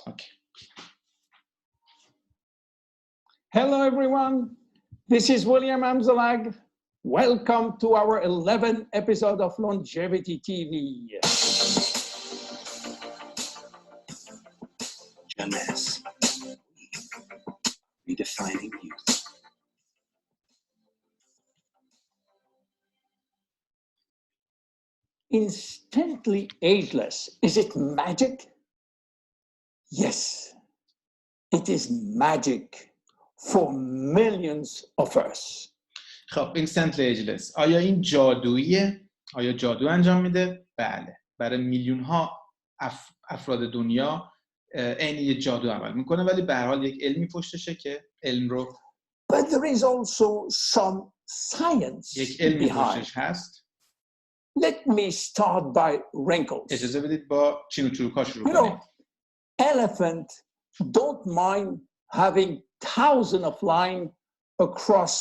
Okay. Hello everyone, this is William Amzalag. Welcome to our 11th episode of Longevity TV. IJLS, redefining youth. Instantly ageless, is it magic? Yes, it is magic for millions of us. خب instantly ایجلس، آیا این جادوییه؟ آیا جادو انجام میده؟ بله. برای میلیون ها افراد دنیا عین یه جادو عمل میکنه، ولی به هر حال یک علمی پشتشه که علم رو But there is also some science یک علمی behind. پشتش هست. Let me start by wrinkles. اجازه بدید با چین و چروک‌ها شروع You کنیم. know, elephant don't mind having thousands of lines across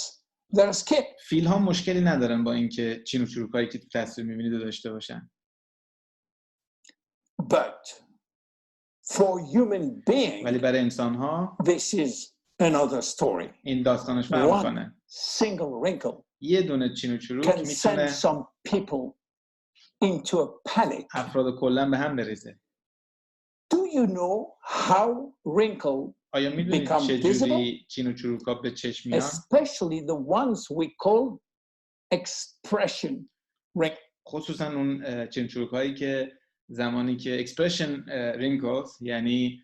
their skin. فیل ها مشکلی ندارن با اینکه چین و چروک‌هایی که تو تصویر می‌بینید رو داشته باشن. But for human beings, ولی برای انسان ها this is another story. این داستانش فرق می‌کنه. One single wrinkle یه دونه چین و چروک can send میتونه some people into a panic. افراد کلاً به هم بریزه. Do you know how wrinkle آیا میدونید become چجوری چین و چروک‌ها به چشم میان؟ especially the ones we call expression wrinkle. خصوصا اون چین و چروک‌هایی که زمانی که expression wrinkles، یعنی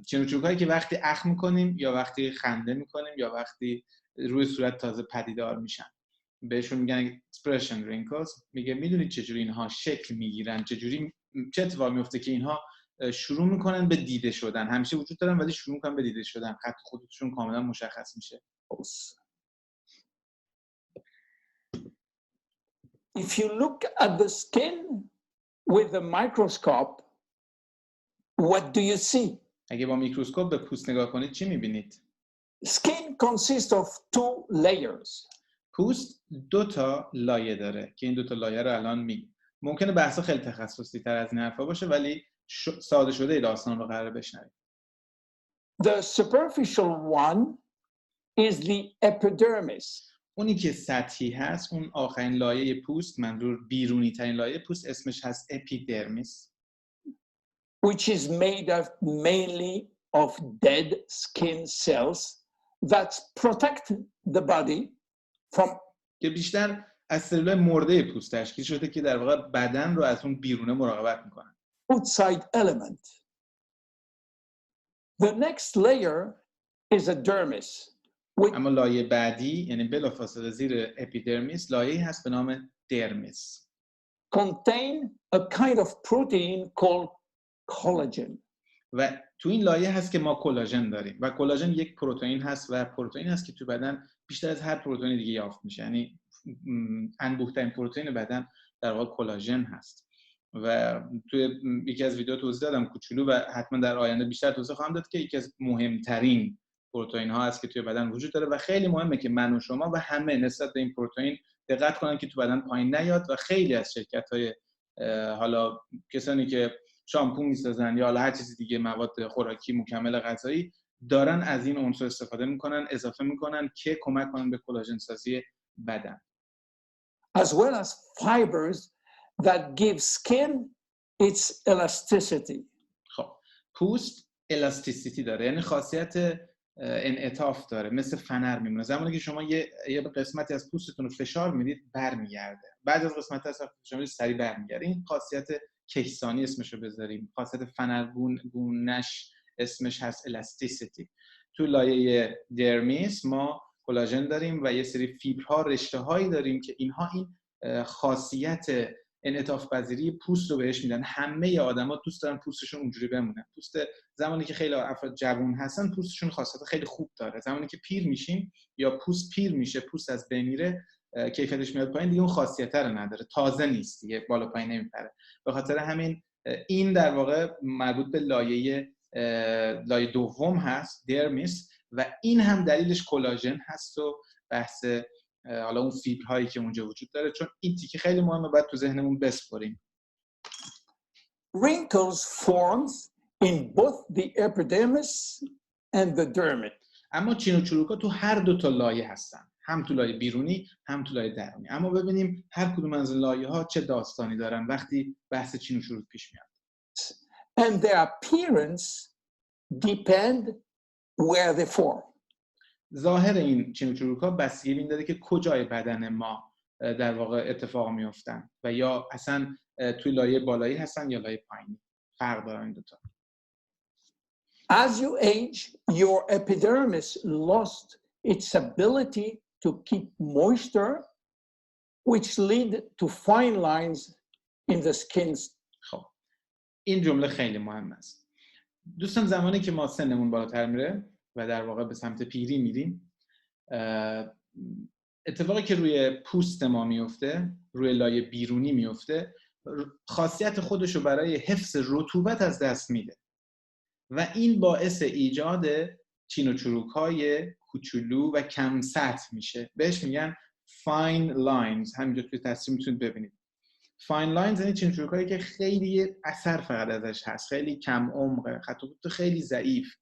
چین و چروک‌هایی که وقتی اخم می‌کنیم یا وقتی خنده می‌کنیم یا وقتی روی صورت تازه پدیدار میشن، بهشون میگن expression wrinkles. میگه میدونید چجوری اینها شکل میگیرن، چجوری چه اتفاقی میفته که اینها شروع میکنن به دیده شدن. همیشه وجود دارن ولی شروع میکنن به دیده شدن، خط خودشون کاملا مشخص میشه. If you look at the skin with a microscope, what do you see? اگه با میکروسکوپ به پوست نگاه کنید چی میبینید؟ Skin consists of two layers. پوست 2 تا لایه داره که این 2 تا لایه رو الان میگیم. ممکنه بحثا خیلی تخصصی تر از این حرفا باشه، ولی ساده شده داستان رو قراره بشنوید. The superficial one is the epidermis. اونی که سطحی هست، اون آخرین لایه پوست، منظور بیرونی ترین لایه پوست، اسمش هست اپیدرمیس. Which is made of mainly of dead skin cells that protect the body from که بیشتر از سلولای مرده پوست تشکیل شده که در واقع بدن رو از اون بیرونه مراقبت میکنن. outside element. The next layer is a dermis. اما لایه بعدی، یعنی بلافاصله زیر اپیدرمیس، لایه‌ای هست به نام درمیس. Contain a kind of protein called collagen. و تو این لایه هست که ما کلاژن داریم و کلاژن یک پروتئین هست و پروتئین هست که تو بدن بیشتر از هر پروتئین دیگه یافت میشه. یعنی انبوه‌ترین پروتئین بدن در واقع کلاژن هست و توی یکی از ویدیوها توضیح دادم کوچولو و حتما در آینده بیشتر توضیح خواهم داد که یکی از مهمترین پروتئین ها هست که توی بدن وجود داره و خیلی مهمه که من و شما و همه نسبت به این پروتئین دقت کنن که تو بدن پایین نیاد. و خیلی از شرکت‌های حالا کسانی که شامپو می‌سازن یا هر چیز دیگه، مواد خوراکی مکمل غذایی، دارن از این عنصر استفاده میکنن، اضافه میکنن که کمک کنن به کلاژن سازی بدن. As well as fibers that give skin its elasticity. خب پوست الاستیسیتی داره، یعنی خاصیت انعطاف داره، مثل فنر میمونه. زمانی که شما یه قسمتی از پوستتون رو فشار میدید برمیگرده، بعد از قسمت از فشار میدید سریع برمیگرده. این خاصیت کیسانی اسمشو بذاریم، خاصیت فنرگونش اسمش هست الاستیسیتی. تو لایه درمیس ما کلاژن داریم و یه سری فیبرها، رشته‌هایی داریم که اینها این خاصیت انعطاف پذیری پوست رو بهش میدن. همه آدما دوست دارن پوستشون اونجوری بمونه. پوست زمانی که خیلی افراد جوان هستن پوستشون خاصیت خیلی خوب داره. زمانی که پیر میشیم یا پوست پیر میشه، پوست از بین میره، کیفیتش میاد پایین، دیگه اون خاصیت رو نداره، تازه نیست دیگه، بالا پایین نمیپره. به خاطر همین این در واقع مربوط به لایه دوم هست، درمیس، و این هم دلیلش کلاژن هست و بحث حالا اون فیبرهایی که اونجا وجود داره، چون این تیکه خیلی مهمه، باید تو ذهنمون بسپریم. Wrinkles forms in both the epidermis and the dermis. اما چین و چروک‌ها تو هر دو تا لایه هستن، هم تو لایه بیرونی هم تو لایه درونی. اما ببینیم هر کدوم از لایه‌ها چه داستانی دارن وقتی بحث چین و چروک پیش میاد. And their appearance depend where they form. ظاهر این چین و چروک‌ها بستگی به این داره که کجای بدن ما در واقع اتفاق میافتن و یا اصلا توی لایه بالایی هستن یا لایه پایینی. فرق دارن این دو تا. As you age, your epidermis lost its ability to keep moisture, which lead to fine lines in the skin. خب این جمله خیلی مهم است. دوستان زمانی که ما سنمون بالاتر میره و در واقع به سمت پیری میریم، اتفاقی که روی پوست ما میفته، روی لایه بیرونی میفته، خاصیت خودشو برای حفظ رطوبت از دست میده و این باعث ایجاد چین و چروک‌های کوچولو و کم سطح میشه. بهش میگن fine lines. همینجا توی تصویر میتونید ببینید. fine lines یعنی چین و چروک‌هایی که خیلی اثر فقط ازش هست، خیلی کم عمقه، خط و خطوط خیلی ضعیف.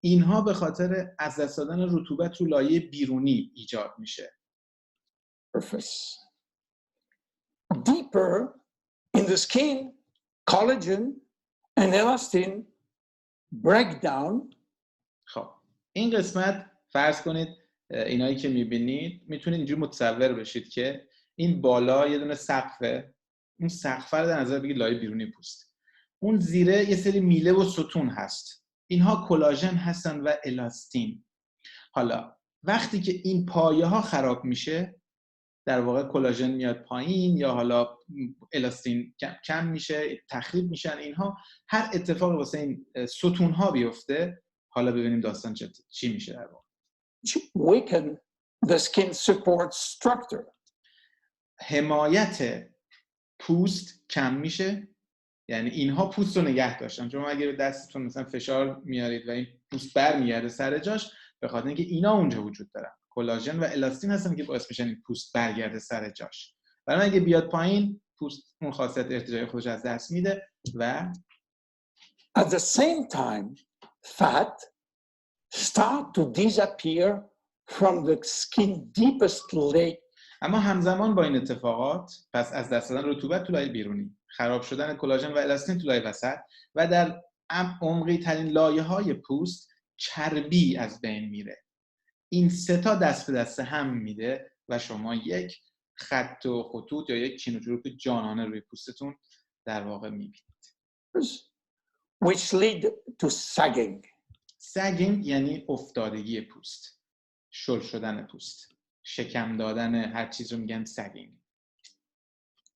اینها به خاطر از دست دادن رطوبت تو لایه بیرونی ایجاد میشه. Surface. Deeper in the skin, collagen and elastin break down. خب این قسمت فرض کنید اینایی که میبینید میتونید اینجوری متصور بشید که این بالا یه دونه سقفه، اون سقفه رو در نظر بگیرید لایه بیرونی پوست. اون زیره یه سری میله و ستون هست. اینها کلاژن هستن و الاستین. حالا وقتی که این پایه ها خراب میشه، در واقع کلاژن میاد پایین یا حالا الاستین کم میشه، تخریب میشن. اینها هر اتفاقی واسه این ستون ها بیفته، حالا ببینیم داستان چی میشه در واقع. Weaken the skin support structure. حمایت پوست کم میشه، یعنی اینها پوست رو نگه داشتن. چون اگه دستتون مثلا فشار میارید و این پوست برمیگرده سر جاش، به خاطر اینکه اینا اونجا وجود دارن. کلاژن و الاستین هستن که باعث میشن این پوست برگرده سر جاش. برای اگه بیاد پایین، پوست اون خاصیت ارتجاعی خودش از دست میده و At the same time, fat start to disappear from the skin deepest layer. اما همزمان با این اتفاقات، پس از دست دادن رطوبت تو لایه بیرونی، خراب شدن کلاژن و الاستین تو لایه وسط و در عمقی ترین لایه‌های پوست چربی از بین میره. این سه تا دست به دست هم میده و شما یک خط و خطوط یا یک چین و چروک جانانه روی پوستتون در واقع میبینید. Which lead to sagging. sagging یعنی افتادگی پوست، شل شدن پوست، شکم دادن هر چیز رو میگن sagging.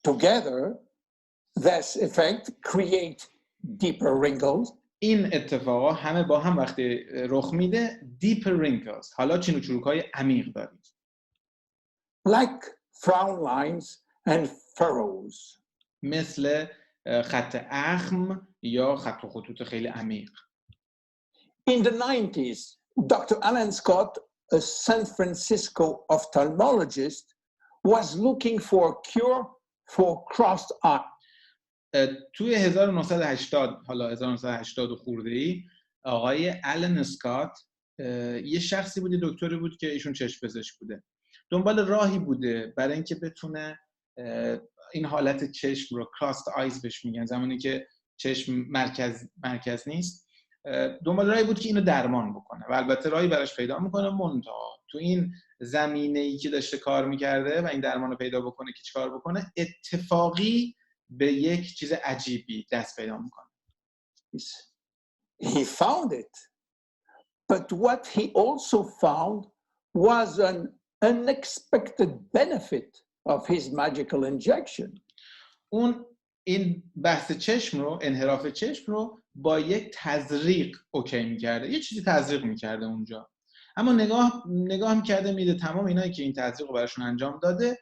Together, this effect create deeper wrinkles. این اتفاقا همه با هم وقتی رخ میده deeper wrinkles. حالا چین و چروک‌های عمیق داریم. Like frown lines and furrows. مثل خط اخم یا خط و خطوط خیلی عمیق. In the 90s, Dr. Alan Scott, a San Francisco ophthalmologist, was looking for a cure for crossed eye. توی 1980 حالا 1980 و خورده‌ای آقای آلن اسکات یه شخصی بود، دکتری بود که ایشون چشم پزشک بوده، دنبال راهی بوده برای اینکه بتونه این حالت چشم رو کراست آیز بهش میگن، زمانی که چشم مرکز نیست، دنبال راهی بود که اینو درمان بکنه و البته راهی براش پیدا میکنه. منتها تو این زمینه‌ای که داشته کار میکرده و این درمان رو پیدا بکنه که چیکار بکنه، اتفاقی به یک چیز عجیبی دست پیدا میکنه. He found it, but what he also found was an unexpected benefit of his magical injection. اون این بحث چشم رو، انحراف چشم رو با یک تزریق اوکی میکرده، یه چیزی تزریق میکرده اونجا، اما نگاه میکرده میده تمام اینایی که این تزریق رو براشون انجام داده،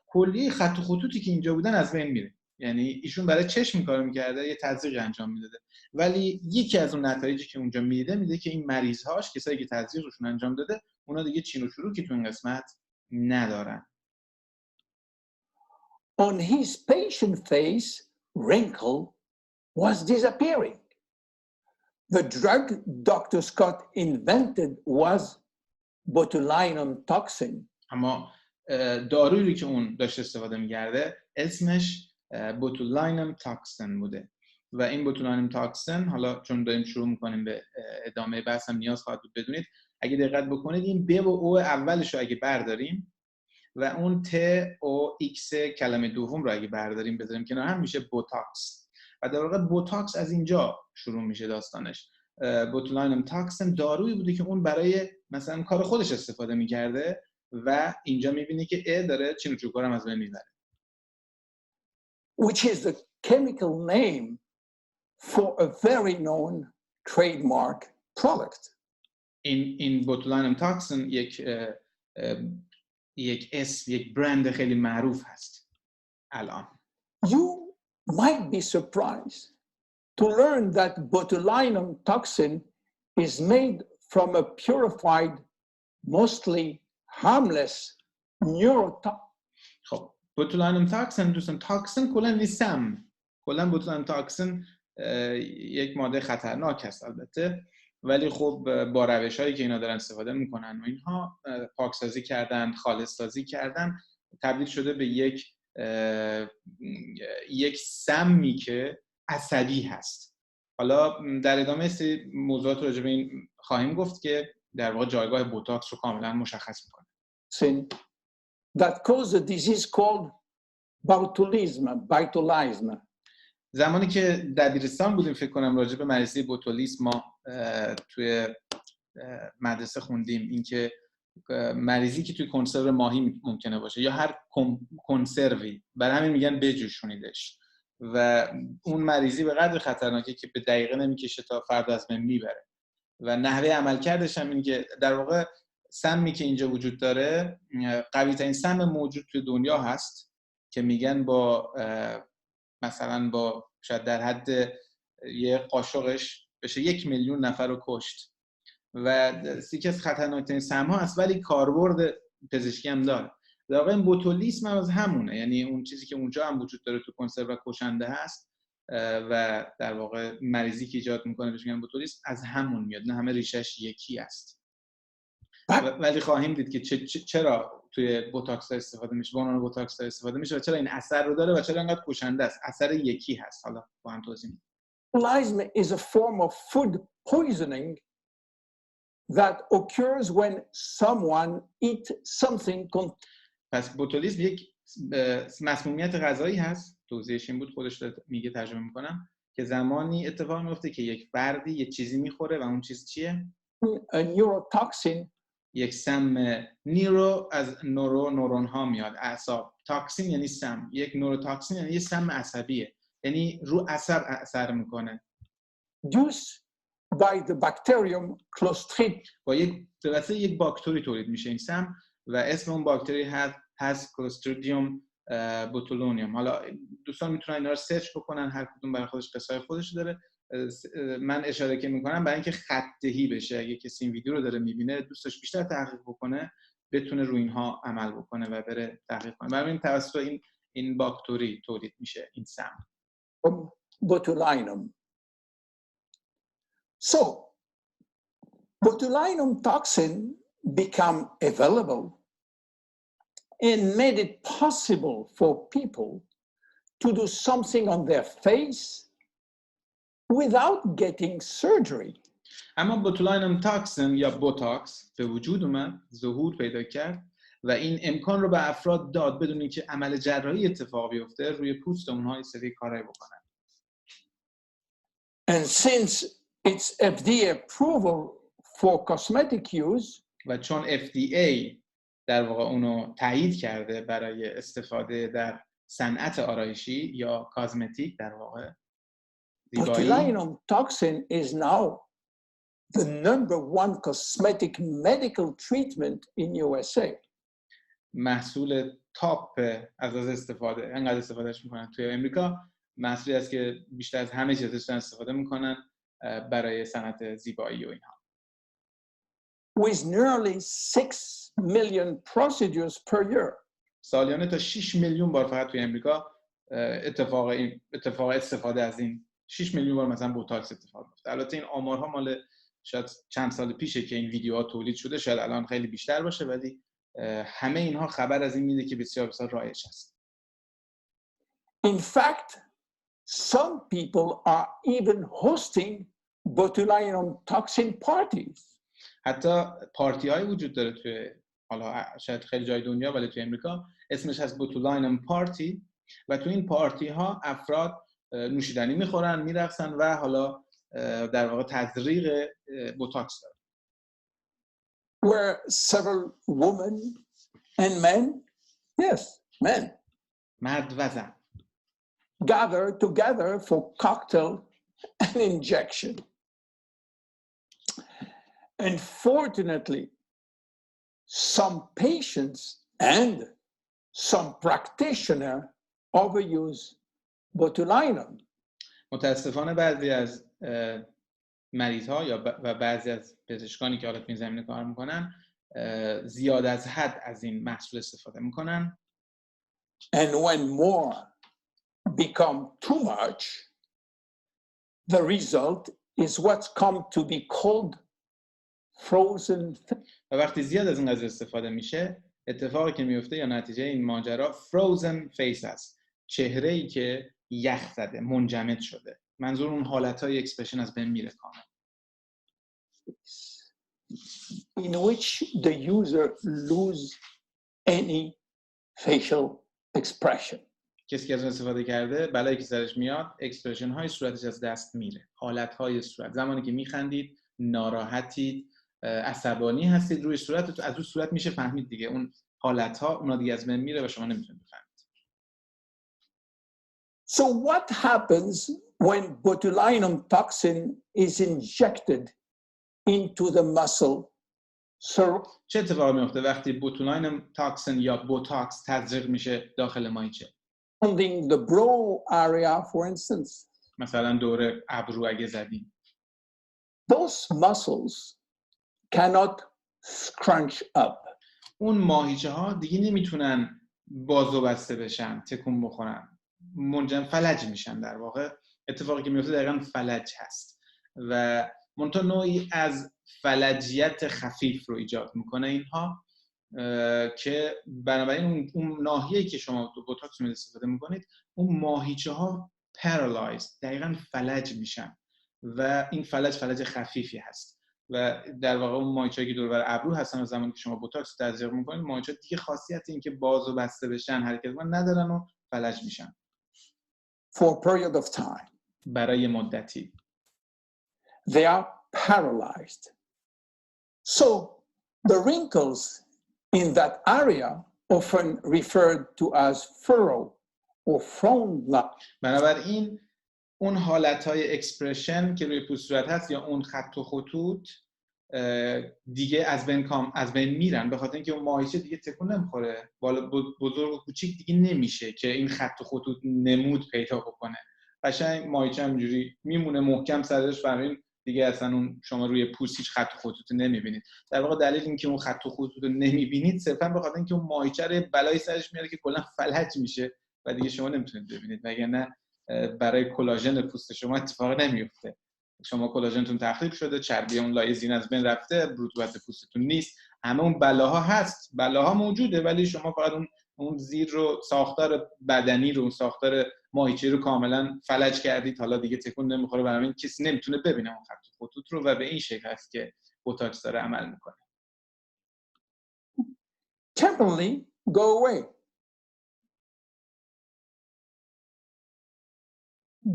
کلی خط و خطوطی که اینجا بودن از بین میره. یعنی ایشون برای چشم کار میکرده، یه تزریق انجام میداده، ولی یکی از اون نتایجی که اونجا میده که این مریض‌هاش، کسایی که تزریقشون انجام داده، اونا دیگه چین و چروکی تو این قسمت ندارن. On his patient face, wrinkle was disappearing. The drug Dr. Scott invented was botulinum toxin. اما دارویی که اون داشت استفاده می‌کرده اسمش بوتولاینم تاکسین بوده و این بوتولاینم تاکسین، حالا چون داریم شروع می‌کنیم به ادامه بحثم نیاز خواهد بود بدونید، اگه دقت بکنید این ب و او اولش رو اگه برداریم و اون ت او ایکس کلمه دوم رو اگه برداریم بذاریم کنار هم میشه بوتاکس و در واقع بوتاکس از اینجا شروع میشه داستانش. بوتولاینم تاکسین دارویی بوده که اون برای مثلا کار خودش استفاده می‌کرده و اینجا می‌بینی که ا داره چین و چوکار هم از بین میبره. Which is the chemical name for a very known trademark product. این بوتولاینم تاکسین یک برند خیلی معروف هست الان. You might be surprised to learn that botulinum toxin is made from a purified, mostly harmless neurotoxin. خب بوتولاینم تاکسین دوستان، تاکسین کلا نیستم، کلا بوتولاینم تاکسین یک ماده خطرناک هست البته، ولی خب با روش‌هایی که اینا دارن استفاده میکنن و اینها پاکسازی کردن، خالص سازی کردن، تبدیل شده به یک سمی که عصبی هست. حالا در ادامه موضوعات راجع به این خواهیم گفت که در واقع جایگاه بوتاکس رو کاملا مشخص میکنه. That cause a disease called botulism. زمانی که دبیرستان بودیم فکر کنم راجع به مریضی بوتولیسم ما توی مدرسه خوندیم، اینکه مریضی که توی کنسرو ماهی ممکنه باشه یا هر کنسروی، برای همین میگن بجوشونیدش و اون مریضی به قدر خطرناکه که به دقیقه نمیکشه تا فرد از بین میبره و نحوه عملکردش هم این که در واقع سمی که اینجا وجود داره قوی ترین سم موجود توی دنیا هست که میگن با مثلا با شاید در حد یه قاشقش بشه 1 میلیون نفر رو کشت و یکی از خطرناکترین سم‌ها هست، ولی کاربرد پزشکی هم داره. در واقع این بوتولیسم هم از همونه، یعنی اون چیزی که اونجا هم وجود داره تو کنسرو و کشنده هست و در واقع مریضی که ایجاد میکنه بهش میگن بوتولیسم، از همون میاد، نه همه ریشش یکی است. ولی خواهیم دید که چرا توی بوتاکس استفاده میشه، به عنوان بوتاکس استفاده میشه و چرا این اثر رو داره و چرا انقدر کشنده است. اثر یکی هست. حالا با هم توضیح میدیم. Botulism is a form of food poisoning that occurs when someone eats something. پس بوتولیسم یک مسمومیت غذایی هست، توضیحش این بود، خودش میگه، ترجمه میکنم، که زمانی اتفاق میفته که یک فردی یک چیزی میخوره و اون چیز چیه؟ A neurotoxin. یک سم. نیرو از نورون ها میاد، اعصاب. تاکسین یعنی سم. یک نوروتاکسین یعنی یه سم عصبیه، یعنی رو عصب اثر میکنه. Produced by the bacterium Clostridium. با به واسطه یک باکتری تولید میشه این سم و اسم اون باکتری هست کلوستریدیوم بوتولونیوم. حالا دوستان میتونن اینا رو سرچ بکنن، هر کدوم برای خودش قصه خودش داره. من اشاره که میکنم برای اینکه خط‌دهی بشه، اگه کسی این ویدیو رو داره میبینه دوستش بیشتر تحقیق بکنه بتونه روی اینها عمل بکنه و بره تحقیق کنه. برای این توسط این باکتری تولید میشه این سم. Botulinum. So, botulinum toxin became available and made it possible for people to do something on their face without getting surgery. اما بوتولاینم تاکسین یا بوتاکس به وجود اومد، ظهور پیدا کرد و این امکان رو به افراد داد بدون اینکه عمل جراحی اتفاق بیفته روی پوست اونها این سری کارایی بکنن. And since its FDA approval for cosmetic use, و چون FDA در واقع اونو تایید کرده برای استفاده در صنعت آرایشی یا کاسمتیک، در واقع botulinum toxin is now the #1 cosmetic medical treatment in USA. محصول تاپ از استفاده، انقدر استفادهش میکنن توی امریکا، محصولی است که بیشتر از همه چیز ازش استفاده میکنن برای صنعت زیبایی و اینها. With nearly 6 million procedures per year. سالیانه تا 6 میلیون بار فقط توی امریکا اتفاق استفاده از این 6 میلیون بار مثلا بوتاکس اتفاق میفته. البته این آمارها مال شاید چند سال پیشه که این ویدیوها تولید شده، شاید الان خیلی بیشتر باشه، ولی همه اینها خبر از این میده که بسیار بسیار رایج است. In fact, some people are even hosting botulinum toxin parties. حتی پارتی های وجود داره توی، حالا شاید خیلی جای دنیا ولی توی امریکا اسمش هست بوتولاینم پارتی، و توی این پارتی ها افراد نوشیدنی میخورن، میرقصن و حالا در واقع تزریق بوتاکس دارن. Where several women and men, yes, men, مرد و زن gather together for cocktail and injection. Unfortunately, some patients and some practitioners overuse botulinum. متاسفانه بعضی از مریض‌ها و بعضی از پزشکانی که حالا تو این زمینه کار میکنن زیاد از حد از این محصول استفاده میکنن. And when more become too much, the result is what's come to be called frozen. و وقتی زیاد از این قضیه استفاده میشه، اتفاقی که میفته یا نتیجه این ماجرا frozen face است، چهره‌ای که یخ زده، منجمد شده. منظور اون حالتهای اکسپرشن از بین میره کامل. In which the user lose any facial expression. کسی که از اون استفاده کرده، بلایی که سرش میاد، اکسپرشن های صورتش از دست میره. حالت های صورت، زمانی که میخندید، ناراحتید، عصبانی هستید، روی صورت، از روی صورت میشه فهمید دیگه اون حالت ها، اونا دیگه از بین میره و شما نمیتونید بفهمید. So what happens when botulinum toxin is injected into the muscle? چه اتفاقی میفته وقتی بوتولاینم تاکسین یا بوتاکس تزریق میشه داخل ماهیچه؟ Surrounding the brow area, for instance. مثلا دور ابرو اگه زدیم. Those muscles cannot scrunch up. اون ماهیچه ها دیگه نمیتونن باز و بسته بشن، تکون بخورن، منجم فلج میشن. در واقع اتفاقی که میفته دقیقاً فلج هست و منتها نوعی از فلجیت خفیف رو ایجاد میکنه اینها، که بنابراین اون ناحیه‌ای که شما تو بوتاکس استفاده میکنید، اون ماهیچه ها پارالایز، دقیقاً فلج میشن و این فلج خفیفی هست و در واقع اون ماهیچه‌ای که دور بر ابرو هستن و زمانی که شما بوتاکس تزریق میکنید، ماهیچه دیگه خاصیت این که باز و بسته بشن، حرکت کنن ندارن و فلج میشن. For a period of time. برای مدتی. They are paralyzed. So the wrinkles in that area often referred to as furrow or frown line. بنابراین اون حالتهای اکسپرشن که روی پوست صورت هست یا اون خط و خطوط دیگه از بین میرن، به خاطر اینکه اون ماهیچه دیگه تکون نمیخوره، بالا بزرگ و کوچیک دیگه نمیشه که این خط و خطوط نمود پیدا بکنه. قشنگ ماهیچه همینجوری میمونه محکم سرش، برای دیگه اصلا اون شما روی پوست هیچ خط و خطوطی نمیبینید. در واقع دلیل این که اون خط و خطوط رو نمیبینید صرفا به خاطر اینکه اون ماهیچه رو بلای سرش میاره که کلا فلج میشه و دیگه شما نمیتونید ببینید، وگرنه برای کلاژن پوست شما اتفاق نمیفته. شما کلاژنتون تخریب شده، چربی اون لایه زین از بین رفته، رطوبت پوستتون نیست، همه اون بلاها هست، بلاها موجوده، ولی شما فقط اون زیر رو، ساختار بدنی رو، ساختار ماهیچه رو کاملا فلج کردید، حالا دیگه تکون نمیخوره، برای این کسی نمیتونه ببینه اون خط و خطوط رو و به این شکل هست که بوتاکس داره عمل میکنه. Temporarily go away.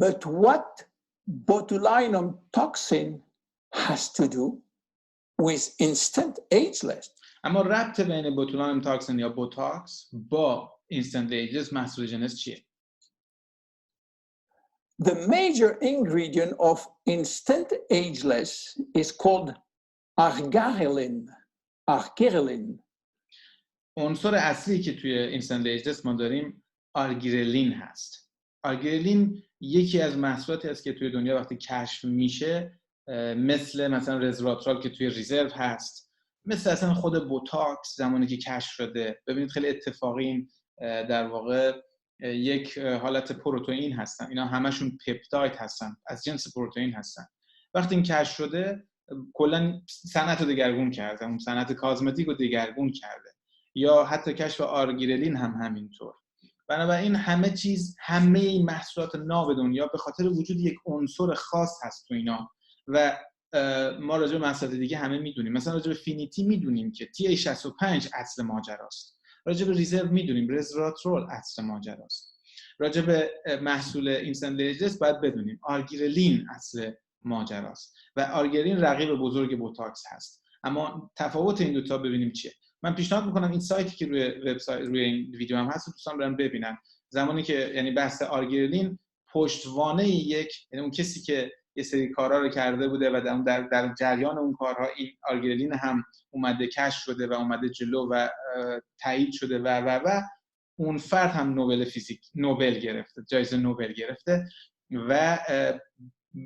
But what botulinum toxin has to do with instant ageless? اما ربط بین بوتولاینم تاکسین یا بوتاکس با اینستنت ایجلس محصول جنس چیه؟ The major ingredient of instant ageless is called arginine. عنصر اصلی که توی اینستنت ایجلس ما داریم آرگیرلین هست. آرگیرلین یکی از محصولاتی است که توی دنیا وقتی کشف میشه، مثلا رزوراترال که توی ریزرو هست، مثل اصلا خود بوتاکس زمانی که کشف شده، ببینید خیلی اتفاقی این در واقع یک حالت پروتئین هستن، اینا همشون پپتاید هستن، از جنس پروتئین هستن. وقتی این کشف شده کلا صنعت رو دگرگون کرده، اون صنعت کازمتیک رو دگرگون کرده، یا حتی کشف آرگیرلین هم همینطور. بنابراین همه این محصولات ناب دنیا به خاطر وجود یک عنصر خاص هست تو اینا. و ما راجع به محصولات دیگه همه میدونیم، مثلا راجع به فینیتی میدونیم که TA65 اصل ماجراست، راجع به ریزرو میدونیم رزوراترول اصل ماجراست، راجع به محصول اینستنت ایجلس باید بدونیم آرگیرلین اصل ماجراست و آرگیرلین رقیب بزرگ بوتاکس هست. اما تفاوت این دو تا ببینیم چیه. من پیشنهاد میکنم این سایتی که روی وبسایت روی این ویدیو هم هست دوستان برن ببینن. زمانی که یعنی بحث آرگیرلین پشتوانه یعنی اون کسی که یه سری کارا رو کرده بوده و در جریان اون کارها این آرگیرلین هم اومده کشف شده و اومده جلو و تایید شده و اون فرد هم نوبل فیزیک گرفته، جایزه نوبل گرفته. و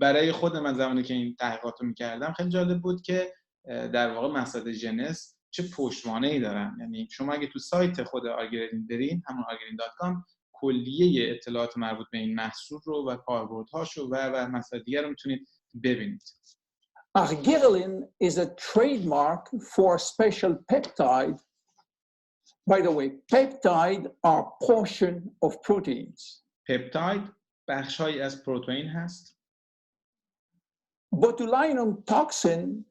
برای خود من زمانی که این تحقیقات رو می‌کردم خیلی جالب بود که در واقع محصولات جنس چه پشتوانه‌ای دارن. یعنی شما اگه تو سایت خود آرگیرلین برین، همون argireline.com، کلیه اطلاعات مربوط به این محصول رو و کاربردهاشو و مسائل دیگر رو میتونید ببینید. Argireline is a trademark for special peptide. By the way, peptide are portion of proteins. پپتاید بخش‌هایی از پروتئین هست. Botulinum toxin,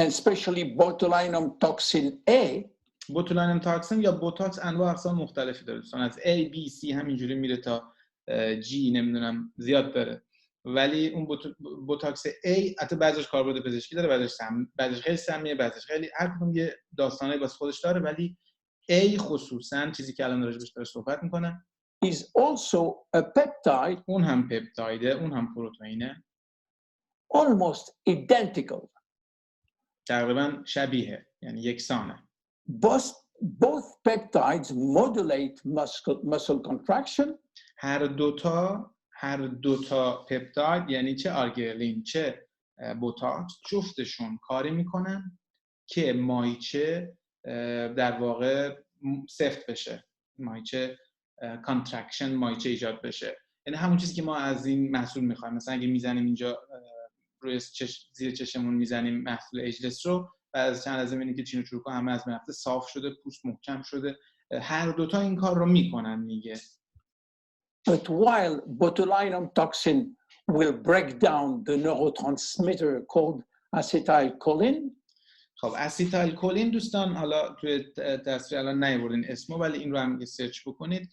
and especially botulinum toxin A, بوتولینوم تاکسین یا بوتاکس انواع اقسام مختلفی داره دوستان، از A, B, C همینجوری میره تا G، نمیدونم زیاد داره. ولی اون بوتاکس A حتی بعضیش کاربرد پزشکی داره، بعضیش خیلی سمیه، بعضیش خیلی، هر کدوم یه داستانایی واسه خودش داره. ولی A خصوصا چیزی که الان راجعش داره صحبت میکنه is also a peptide, اون هم پپتایده، اون هم پروتئینه، almost identical. تقریبا شبیه، یعنی یکسانه. Both peptides modulate muscle contraction. هر دوتا پپتاید، یعنی چه آرگیرلین چه بوتاکس، جفتشون کاری میکنن که مایچه در واقع سفت بشه، مایچه کانترکشن، مایچه ایجاد بشه. یعنی همون چیزی که ما از این محصول میخوایم. مثلا اگه میزنیم اینجا روی زیر چشمون میزنیم محصول ایجلس رو، بعد از چند لحظه میبینیم که چین و چروک‌ها همه از بین رفته، صاف شده، پوست محکم شده. هر دوتا این کار رو میکنن میگه. But while botulinum toxin will break down the neurotransmitter called acetylcholine, خب اسیتایلکولین دوستان، حالا توی تصویر الان نیاوردین اسمو، ولی این رو هم سرچ بکنید.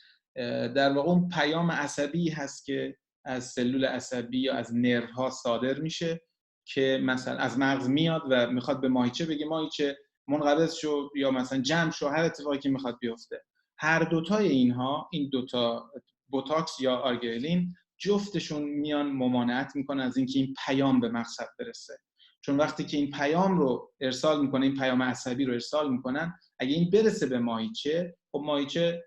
در واقع اون پیام عصبی هست که از سلول عصبی یا از نروها صادر میشه که مثلا از مغز میاد و میخواد به ماهیچه بگه ماهیچه منقبض شو یا مثلا جمع شو، هر اتفاقی که میخواد بیفته. هر دوتای اینها، این دوتا بوتاکس یا آرگیرلین، جفتشون میان ممانعت میکنن از اینکه این پیام به مقصد برسه. چون وقتی که این پیام رو ارسال میکنه، این پیام عصبی رو ارسال میکنن، اگه این برسه به ماهیچه، خب ماهیچه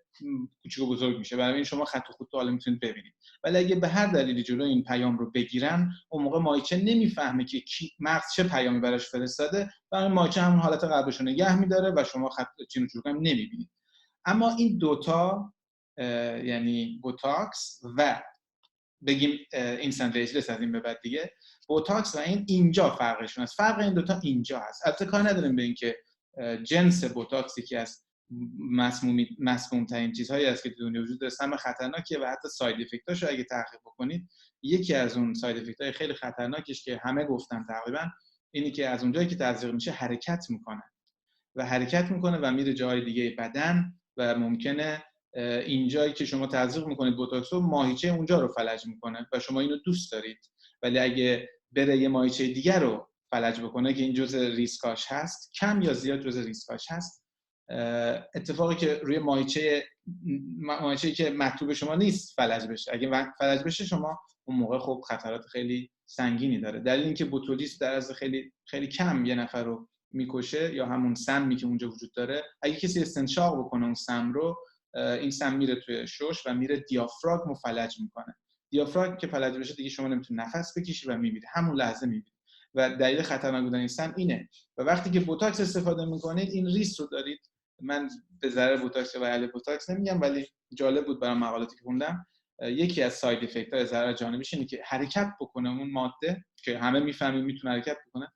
کوچیک و بزرگ میشه. برای این شما خط و خط حالا میتونید ببینید. ولی اگه به هر دلیلی جلو این پیام رو بگیرن، اون موقع ماهیچه نمیفهمه که مغز چه پیامی براش فرستاده، برای ماهیچه همون حالت قبلش رو نگه میداره و شما خط چین و چروک هم نمیبینید. اما این دوتا یعنی بوتاکس و بگیم اینستنت ایجلس از این به بعد دیگه، بوتاکس و اینجا فرقشون است. فرق این دوتا اینجا هست. البته کار نداریم به این که جنس بوتاکسی که از مسموم ترین چیزهایی است که تو دنیا وجود داره، سم خطرناکیه و حتی ساید افکتاشو اگه تحقیق بکنید، یکی از اون ساید افکتای خیلی خطرناکش که همه گفتن تقریبا اینی که از اونجایی که تزریق میشه حرکت میکنه و میره جای دیگه بدن و ممکنه اینجایی که شما تزریق میکنید بوتاکس رو، ماهیچه اونجا رو فلج میکنه و شما اینو دوست دارید. ولی اگه بره یه ماهیچه دیگر رو فلج بکنه که این جزء ریسکاش هست، کم یا زیاد جزء ریسکاش هست، اتفاقی که روی ماهیچه‌ای که مطلوب شما نیست فلج بشه، اگه فلج بشه شما اون موقع خب خطرات خیلی سنگینی داره. دلیل اینکه بوتولیس در از خیلی خیلی کم یه نفر رو میکشه، یا همون سمی که اونجا وجود داره، اگه کسی استنشاق بکنه اون سم رو، این سم میره توی شش و میره دیافراگم رو فلج میکنه. دیافراگم که فلج بشه دیگه شما نمیتونید نفس بکشی و میمیری، همون لحظه میمیری. و دلیل خطرناک بودن این سم اینه. و وقتی که بوتاکس استفاده میکنید این ریسک رو دارید من به ضرر بوتاکس و علیه بوتاکس نمیگم، ولی جالب بود برام مقالاتی که خوندم. یکی از ساید افکت های ضرر جانبیش اینه که حرکت بکنه اون ماده که همه میفهمیم میتونه حرکت بکنه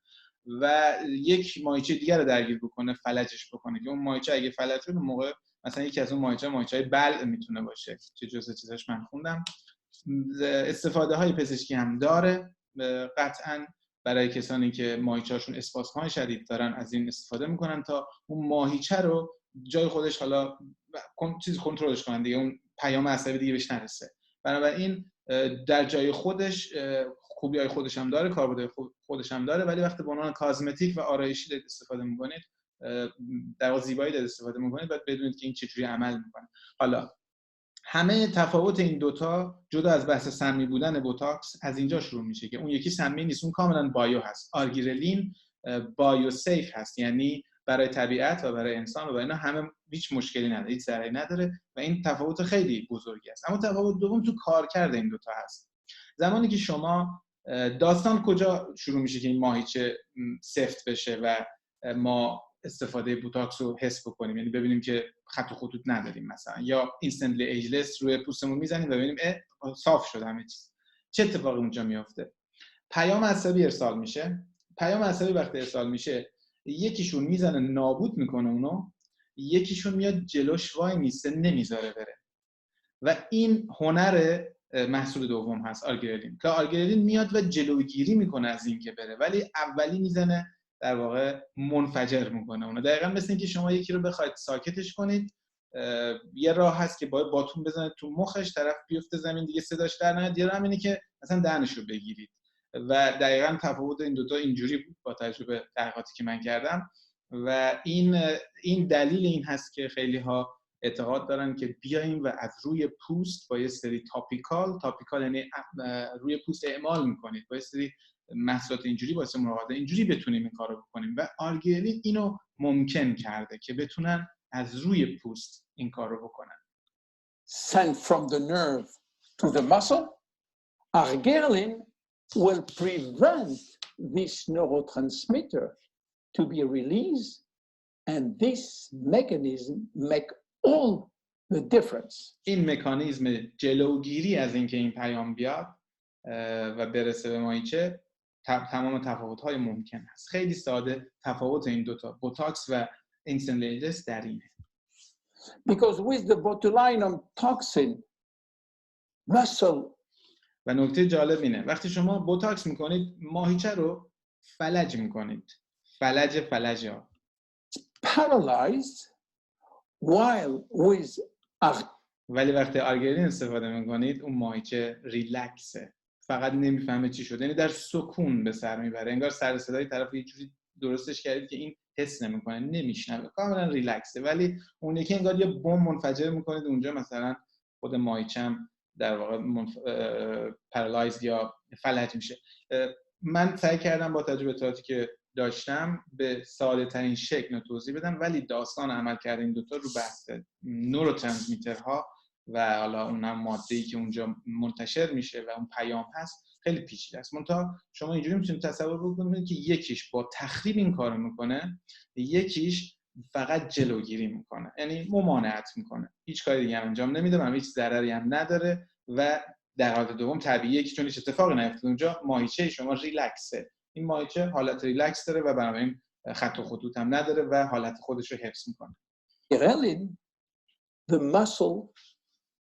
و یک مایچه دیگر رو درگیر بکنه، فلجش بکنه، که اون مایچه اگه فلج شد اون موقع مثلا یکی از اون مایچه‌های بلع میتونه باشه که جزء چیزاش من خوندم. استفاده های پزشکی هم داره قطعاً برای کسانی که ماهیچه‌هاشون اسپاسم‌های شدید دارن، از این استفاده میکنن تا اون ماهیچه رو جای خودش حالا چیز کنترلش کنن دیگه، اون پیام عصبی دیگه بهش نرسه. بنابراین در جای خودش خوبی‌های خودش هم داره، کاربردهای خودش هم داره، ولی وقتی به عنوان کازمتیک و آرایشی دارید استفاده میکنید، در واقع زیبایی دارید استفاده میکنید، باید بدونید که این چجوری عمل میکنه. حالا همه تفاوت این دوتا جدا از بحث سمی بودن بوتاکس از اینجا شروع میشه که اون یکی سمی نیست، اون کاملا بایو هست. آرگیرلین بایو سیف هست، یعنی برای طبیعت و برای انسان و برای اینا همه هیچ مشکلی نداره، هیچ ضرری نداره و این تفاوت خیلی بزرگی است. اما تفاوت دوم تو کارکرد این دوتا هست. زمانی که شما داستان کجا شروع میشه که این ماهیچه سفت بشه و ما استفاده بوتاکس رو حس بکنیم، یعنی ببینیم که خط و خطوط نداریم مثلا، یا اینستنتلی ایجلس روی پوستمون میزنیم و ببینیم صاف شد همه چیز. چه اتفاقی اونجا میفته؟ پیام عصبی ارسال میشه. پیام عصبی وقتی ارسال میشه، یکیشون میزنه نابود میکنه اونو، یکیشون میاد جلوش وای میسته نمیذاره بره. و این هنر محصول دوم هست، آرگیرلین، که آرگیرلین میاد و جلوگیری میکنه از این که بره، ولی اولی میزنه در واقع منفجر میکنه اونو. دقیقاً مثل اینکه شما یکی رو بخواید ساکتش کنید، یه راه هست که با باتون بزنید تو مخش، طرف بیفته زمین دیگه صداش در نیاد، یه راه اینه که مثلا دهنش رو بگیرید. و دقیقاً تفاوت این دوتا اینجوری بود با تجربه تحقیقاتی که من کردم. و این دلیل این هست که خیلی ها اعتقاد دارن که بیایم و از روی پوست با یه سری تاپیکال یعنی روی پوست اعمال میکنید، با یه سری محصولات اینجوری واسه مراقبت اینجوری بتونیم این کارو بکنیم. و آرگیرلین اینو ممکن کرده که بتونن از روی پوست این کارو بکنن. Sent from the nerve to the muscle, Argirlin will prevent this neurotransmitter to be released, and this mechanism make all the difference. این مکانیزم جلوگیری از اینکه این پیام بیاد و برسه به ماهیچه تمام تفاوت‌های ممکن است. خیلی ساده تفاوت این دوتا بوتاکس و اینسولین ایجلس در اینه. Because with the botulinum toxin, muscle. و نکته جالب اینه وقتی شما بوتاکس میکنید ماهیچه رو فلج میکنید. فلج ها. Paralyzed while with ولی وقتی آرگیرلین استفاده میکنید اون ماهیچه ریلکسه، فقط نمیفهمه چی شده، یعنی در سکون به سر میبره، انگار سر صدای طرف یه جوری درستش کردید که این حس نمیکنه، نمیشنوه، کاملا ریلکسه. ولی اون یکی انگار یه بمب منفجر میکنید اونجا، مثلا خود ماهیچه‌ام در واقع پارالایز یا فلج میشه. من سعی کردم با تجربه اطلاعاتی که داشتم به ساده ترین شکل توضیح بدم، ولی داستان عمل کردن این دوتا رو بحث نوروترانسمیترها و حالا اونم ماده‌ای که اونجا منتشر میشه و اون پیام هست خیلی پیچیده است. منتها شما اینجوری میتونید تصور بکنید که یکیش با تخریب این کارو میکنه، یکیش فقط جلوگیری میکنه، یعنی ممانعت میکنه، هیچ کاری دیگه انجام نمیده و هیچ ضرری هم نداره. و در حالت دوم طبیعیه که چون هیچ اتفاقی نیفتاد اونجا، ماهیچه شما ریلکسه. این ماهیچه حالت ریلکس داره و بنابراین خط و خطوط هم نداره و حالت خودش رو حفظ میکنه. Argirlin, the muscle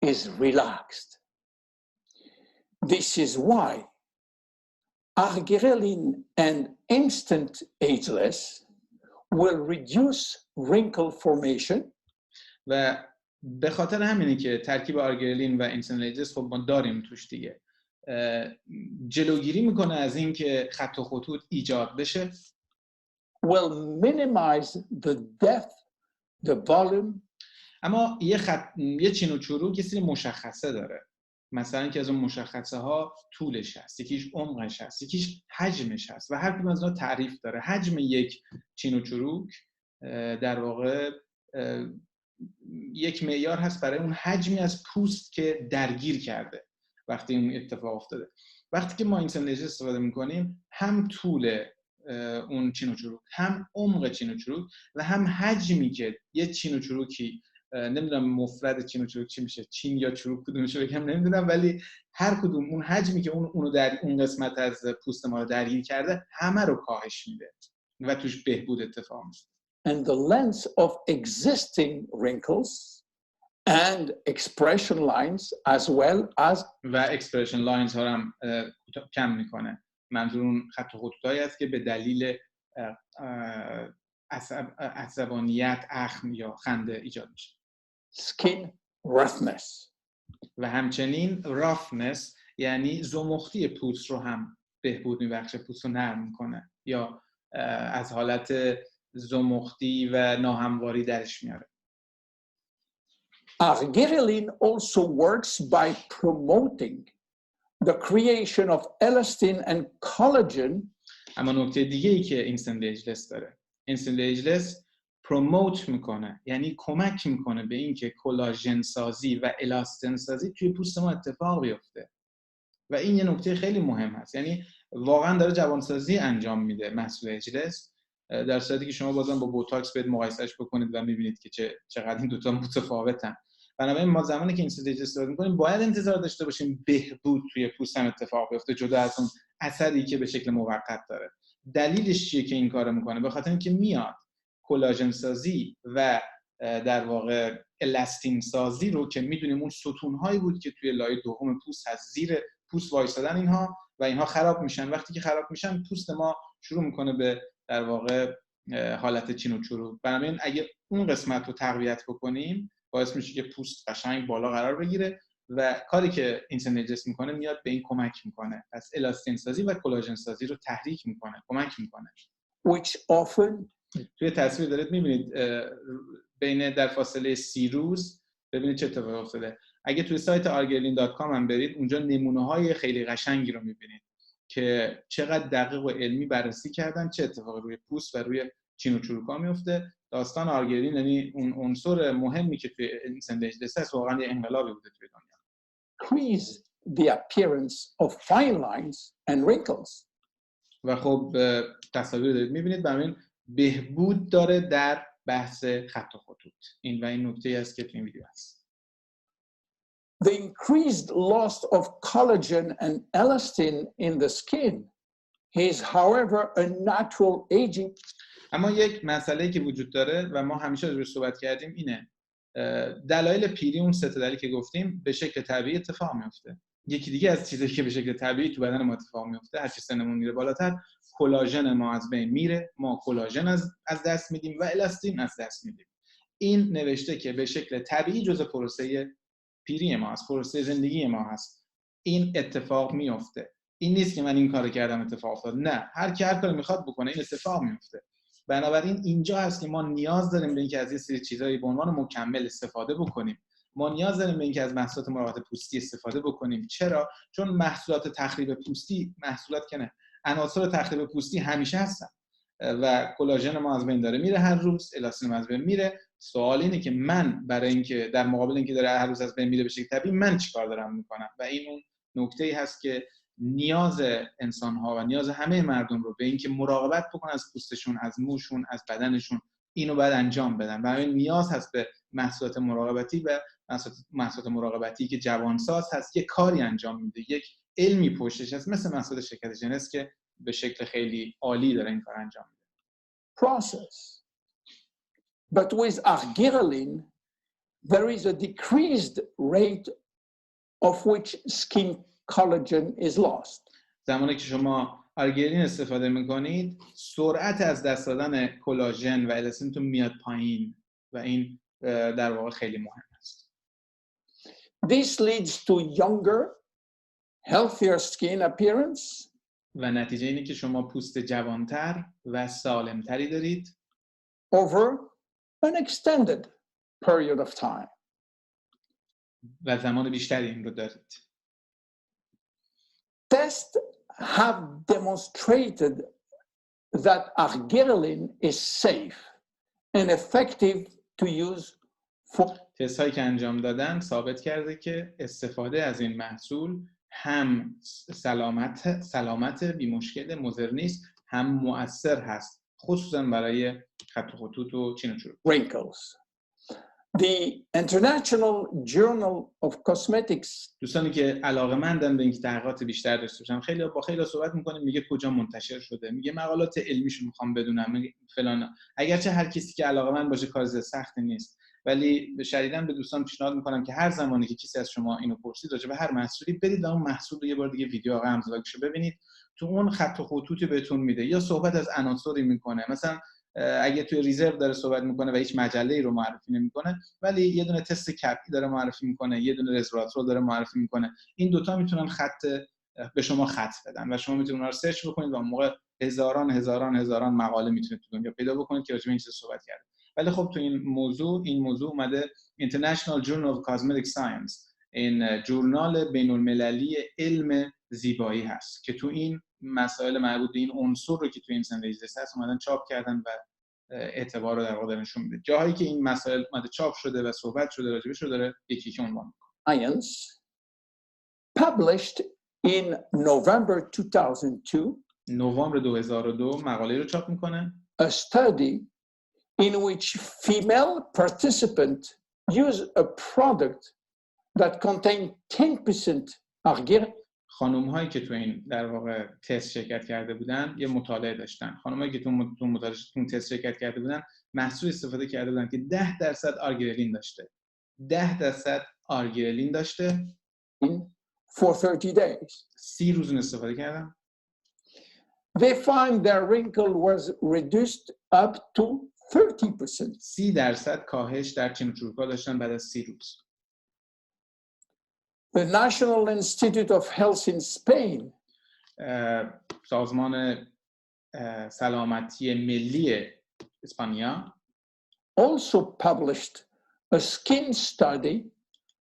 is relaxed. This is why Argirlin and instant ageless will reduce wrinkle formation. و به خاطر همینه که ترکیب آرگیرلین و اینسولین ایجلس خب ما داریم توش دیگه، جلوگیری میکنه از این که خط و خطوط ایجاد بشه. Will minimize the depth, the volume. اما یه چین و چروک یه سری مشخصه داره. مثلا که از اون مشخصه ها طولش هست، یکیش عمقش هست، یکیش حجمش هست و هر کدوم از اونها تعریف داره. حجم یک چین و چروک در واقع یک معیار هست برای اون حجمی از پوست که درگیر کرده وقتی اون اتفاق افتاده. وقتی که ما اینسولین ایجلس استفاده میکنیم هم طول اون چین و چروک، هم عمق چین و چروک و هم حجمی که یه چین و چروکی، نمیدونم مفرد چین و چروک چی میشه، چین یا چروک کدومش رو بگم نمیدونم، ولی هر کدوم اون حجمی که اونو در اون قسمت از پوست ما رو درگیر کرده همه رو کاهش میده و توش بهبود اتفاق میفته. And the length of existing wrinkles and expression lines as well as و expression lines ها هم کم میکنه. منظور اون خط و خطوطایی است که به دلیل عصبانیت، اخم یا خنده ایجاد میشه. skin roughness. و همچنین roughness یعنی زمختی پوست رو هم بهبود میبخشه، پوست رو نرم میکنه یا از حالت زمختی و ناهمواری درش میاره. Argireline also works by promoting the creation of elastin and collagen. اما نکته دیگه ای که انسولین ایجلس داره، انسولین ایجلس پروموت میکنه، یعنی کمک میکنه به این که کلاژن سازی و الاستین سازی توی پوست ما اتفاق بیفته. و این یه نکته خیلی مهم هست، یعنی واقعا داره جوانسازی انجام میده محصول ایجلس، در صورتی که شما بازم با بوتاکس باید مقایسهش بکنید و میبینید که چقدر این دوتا متفاوتن. بنابراین ما زمانی که انسولین ایجلس استفاده میکنیم باید انتظار داشته باشیم بهبود توی پوست هم اتفاق بیفته، جدا از اون اثری که به شکل موقت داره. دلیلش چیه که این کارو میکنه؟ به خاطر اینکه میاد کلاژن سازی و در واقع الاستین سازی رو که میدونیم اون ستون‌هایی بود که توی لایه دوم پوست هست، زیر پوست وایسادن اینها و اینها خراب میشن. وقتی که خراب میشن پوست ما شروع میکنه به در واقع حالت چین و چروک. بنابراین اگه اون قسمت رو تقویت بکنیم باعث میشه که پوست قشنگ بالا قرار بگیره و کاری که انسولین ایجلس میکنه میاد به این کمک میکنه. پس الاستین سازی و کلاژن سازی رو تحریک میکنه، کمک میکنه. Which often توی تصویر دارید میبینید بین در فاصله 30 روز ببینید چه اتفاقی افتاده. اگه توی سایت argireline.com هم برید اونجا نمونه‌های خیلی قشنگی رو میبینید که چقدر دقیق و علمی بررسی کردن چه اتفاقی روی پوست و روی چین و چروک‌ها میفته. داستان آرگرین یعنی اون عنصر مهمی که توی انسولین ایجلس هست واقعا یه انقلابی بوده توی دنیا. increase the appearance of fine lines and wrinkles. و خب تصاویر دارید میبینید، بنابراین بهبود داره در بحث خط و خطوط. این نکته‌ای است که توی این ویدیو هست. The increased loss of collagen and elastin in the skin is, however, a natural aging. اما یک مسئله‌ای که وجود داره و ما همیشه روش صحبت کردیم اینه، دلایل پیری، اون سه تا دلیلی که گفتیم به شکل طبیعی اتفاق میفته. یکی دیگه از چیزایی که به شکل طبیعی تو بدن ما اتفاق میفته، هر چی سنمون میره بالاتر کلاژن ما از بین میره، ما کلاژن از دست میدیم و الاستین از دست میدیم. این نوشته که به شکل طبیعی جزء پروسه پیری ما از پروسه زندگی ما هست. این اتفاق میفته. این نیست که من این کارو کردم اتفاق افتاد، نه، هر کی هر کاری میخواد بکنه این اتفاق میفته. بنابراین اینجا هست که ما نیاز داریم به اینکه از یه سری چیزایی به عنوان مکمل استفاده بکنیم. ما نیاز داریم به اینکه از محصولات مراقبت پوستی استفاده بکنیم. چرا؟ چون محصولات تخریب پوستی، محصولات که نه، عناصر تخریب پوستی همیشه هستن و کلاژن ما از بین داره میره هر روز، الاستین از بین میره. سوال اینه که من برای اینکه در مقابل اینکه داره هر روز از بین میره به شکل طبیعی، من چیکار دارم میکنم؟ و این اون نکته‌ای هست که نیاز انسان‌ها و نیاز همه مردم رو به اینکه مراقبت بکنن از پوستشون، از موشون، از بدنشون، اینو باید انجام بدن. برای نیاز هست به محصولات مراقبتی و محصولات مراقبتی که جوانساز هست، یک کاری انجام میده، یک علمی پشتش هست، مثل محصولات شرکت ایجلس که به شکل خیلی عالی داره این کار انجام میده. Process. But with argireline, there is a decreased rate of which skin collagen is lost. زمانی که شما آرگیرین استفاده میکنید سرعت از دست دادن کلاژن و الاستینتون میاد پایین و این در واقع خیلی مهم است. This leads to younger, healthier skin appearance. و نتیجه اینه که شما پوست جوانتر و سالمتری دارید over an extended period of time. و زمان بیشتری این رو دارید. Tests have demonstrated that argireline is safe and effective to use for تست هایی که انجام دادن ثابت کرده که استفاده از این محصول هم سلامت بی مشکل مضر نیست، هم مؤثر هست، خصوصا برای خط و خطوط و چین و چروک. wrinkles. The International Journal of Cosmetics دوستانی که علاقه‌مندن به اینکه تحقیقات بیشتر داشته باشن، خیلی صحبت می‌کنیم، میگه کجا منتشر شده، میگه مقالات علمیشو می‌خوام بدونم، میگه فلان. اگرچه هر کسی که علاقه‌مند باشه کار سختی نیست، ولی شدیداً به دوستان پیشنهاد می‌کنم که هر زمانی که کسی از شما اینو پرسید راجع به هر محصولی، برید و اون محصول رو یه بار دیگه ویدیو آقای حمزه‌بکیشو ببینید. تو اون خط و خطوطی بهتون میده، یا صحبت از عناصری می‌کنه، مثلا اگه توی ریزرو داره صحبت میکنه و هیچ مجله‌ای رو معرفی نمیکنه، ولی یه دونه تست کپی داره معرفی میکنه، یه دونه رزولاتور داره معرفی میکنه، این دوتا میتونن به شما خط بدن و شما میتونید اونها رو سرچ بکنید و اون موقع هزاران مقاله میتونید تو دنیا پیدا بکنید که راجع به این چیز صحبت کرده. ولی خب تو این موضوع اومده International Journal of Cosmetic Science، این جورنال بین‌المللی علم زیبایی هست که تو این مسائل مربوط به این عنصر رو که تو این ایجلس هست اومدن چاپ کردن و اعتبار رو در واقع نشون میده. جاهایی که این مسائل اومده چاپ شده و صحبت شده راجبش رو داره یکی عنوان میکنه. Science published in November 2002 نوامبر 2002 مقاله رو چاپ میکنه. a study in which female participants use a product that contained 10% arginine. خانم هایی که تو این در واقع تست شرکت کرده بودن یه مطالعه داشتن. خانم هایی که تو مطالعه تست شرکت کرده بودن محصول استفاده کرده بودن که 10% آرگیرلین داشته. 10% آرگیرلین داشته For 30 days. 30 روز استفاده کردن. They find their wrinkle was reduced up to 30%. 30% کاهش در چین و چروک‌ها داشتن بعد از 30 روز. The National Institute of Health in Spain سازمان سلامتی ملی اسپانیا also published a skin study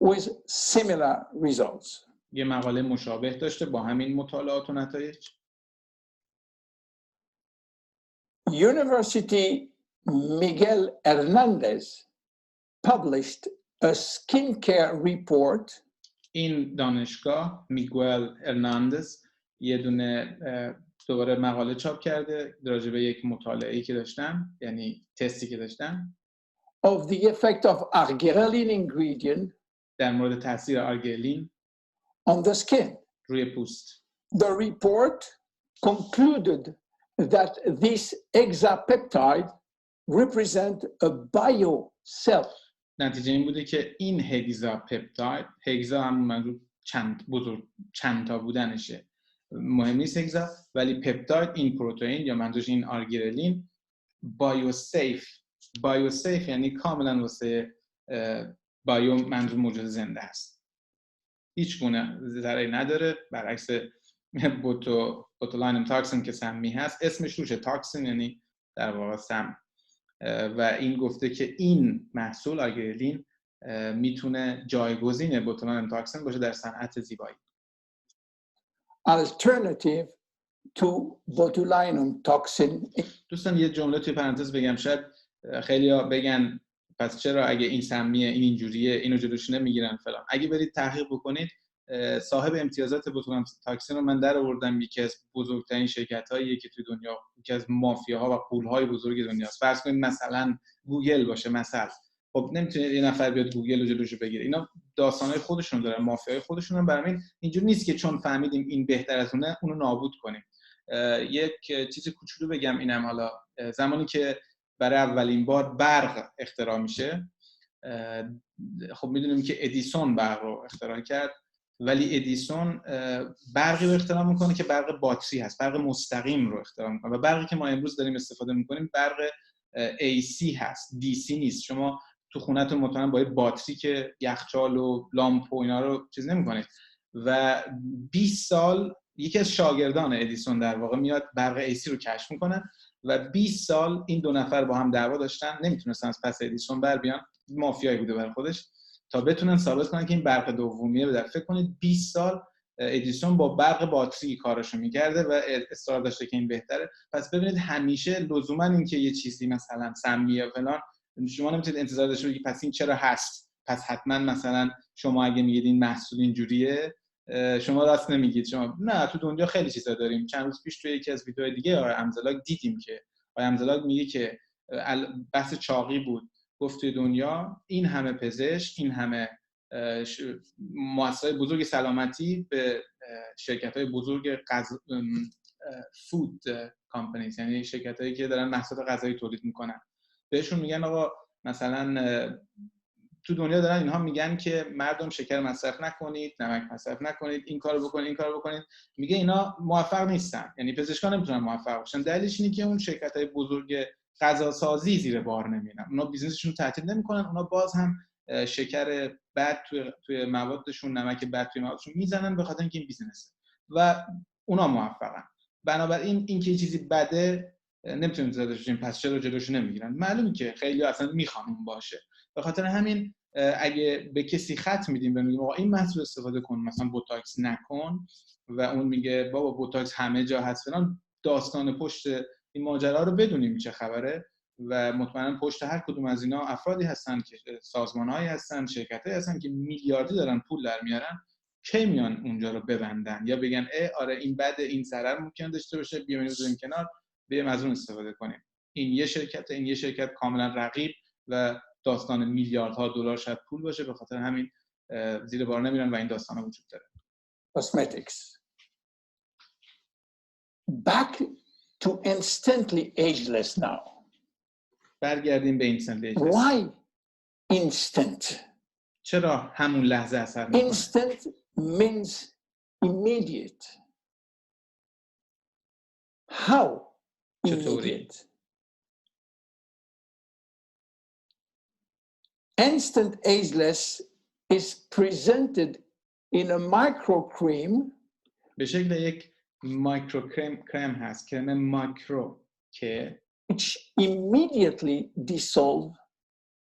with similar results. یه مقاله مشابه داشته با همین مطالعات و نتایج. University Miguel Hernández published a skincare report. این دانشگاه میگوئل ارناندز یه دونه دوباره مقاله چاپ کرده راجع به یک مطالعه‌ای که داشتن، یعنی تستی که داشتن of the effect of arginine ingredient در مورد تاثیر آرگیرلین on the skin. روی پوست. The report concluded that this hexapeptide represent a biocell. نتیجه این بوده که این هگزاپپتاید، هگزا هم منظور چند تا بودنشه، مهم نیست هگزا، ولی پپتاید این پروتئین یا منظورش این آرگیرلین بایوسیف یعنی کاملا واسه بایو منظور موجود زنده است، هیچ گونه ضرری نداره، برعکس بوتولینوم تاکسین که سمی هست، اسمش روشه تاکسین یعنی در واقع سم، و این گفته که این محصول آرگیرلین میتونه جایگزین بوتولینوم تاکسین باشه در صنعت زیبایی. Alternative to botulinum toxin. دوستان یه جمله توی پرانتز بگم، شاید خیلی‌ها بگن پس چرا اگه این سمیه این اینجوریه اینو جلوش نمیگیرن فلان. اگه برید تحقیق بکنید صاحب امتیازات بوتولینوم تاکسین رو من در آوردم، یکی از بزرگترین شرکت‌هاییه که توی دنیا، یکی از مافیاها و غول‌های بزرگ دنیاست. فرض کنید مثلا گوگل باشه مثلا، خب نمیتونه یه نفر بیاد گوگل رو جلوشو بگیره. اینا داستانای خودشون دارن، مافیای خودشون دارن، برای اینجوری نیست که چون فهمیدیم این بهتر از اونه اونو نابود کنیم. یک چیز کوچولو بگم، اینم حالا زمانی که برای اولین بار برق اختراع میشه، خب میدونیم که ادیسون برق رو اختراع کرد، ولی ادیسون برقی رو اختراع میکنه که برق باتری هست، برق مستقیم رو اختراع میکنه، و برقی که ما امروز داریم استفاده میکنیم برق AC هست، DC نیست. شما تو خونه‌تون مطمئنا با باتری که یخچال و لامپ و اینا رو چیز نمی‌کنید. و 20 سال یکی از شاگردان ادیسون در واقع میاد برق AC رو کشف میکنه و 20 سال این دو نفر با هم دعوا داشتن، نمیتونستن از پس ادیسون بر بیان، مافیایی بوده برای خودش، تا بتونن ثابت کنن که این برق دومیه. در فکر کنید 20 سال ادیسون با برق باتری کاراشو می‌کرده و اصرار داشته که این بهتره. پس ببینید همیشه لزوما این که یه چیزی مثلا سمیه فلان، شما نمیتونید انتظار داشته باشید پس این چرا هست، پس حتما مثلا شما اگه میگید این محصول اینجوریه شما راست نمیگید. شما نه، تو دنیا خیلی چیزا داریم. چند روز پیش توی یکی از ویدیوهای دیگه آقای امزلاگ دیدیم که آقای امزلاگ میگه که بحث چاقی بود، گفت توی دنیا این همه پزشک، این همه مؤسسات بزرگ سلامتی به شرکت‌های بزرگ فود کامپنیز، یعنی شرکت‌هایی که دارن محصولات غذایی تولید میکنن، بهشون میگن آقا مثلا تو دنیا دارن اینها میگن که مردم شکر مصرف نکنید، نمک مصرف نکنید، این کارو بکنید، این کارو بکنید. میگه اینا موفق نیستن، یعنی پزشکان نمیتونن موفق باشن. دلیلش اینه که اون شرکت‌های بزرگ غذاسازی زیر بار نمیرن، اونا بیزنسشون رو تعطیل نمیکنن، اونا باز هم شکر بد توی موادشون، نمک بد توی موادشون میزنن به خاطر اینکه این بیزنسه و اونا موفقن. بنابراین این که یه چیزی بده نمیتونیم زدش بشیم، پس چرا جلوشو نمیگیرن؟ معلومه که خیلی اصلا میخوان اون باشه. به خاطر همین اگه به کسی خط میدیم بگیم آقا این محصول استفاده کن، مثلا بوتاکس نکن، و اون میگه بابا بوتاکس همه جا هست فلان، داستان پشت این ماجرا رو بدونیم چه خبره و مطمئنا پشت هر کدوم از اینا افرادی هستن که سازمان‌هایی هستن، شرکت‌هایی هستن که میلیاردی دارن پول در میارن، کی میان اونجا رو ببندن یا بگن آره این بده، این ضرر ممکن داشته باشه، بیایم بذاریم کنار، بیایم از اون استفاده کنیم. این یه شرکت کاملا رقیب و داستان میلیاردها دلار شاید پول باشه، به خاطر همین زیر بار نمیرن و این داستان وجود داره. Cosmetics. Back to instantly ageless now. برگردیم به instantly ageless. Why instant? چرا همون لحظه اثر میکنه؟ Instant means immediate. How چطوری؟ immediate? Instant ageless is presented in a microcream. به شکل یک مایکرو کرم هست، کرم مایکرو که which immediately dissolve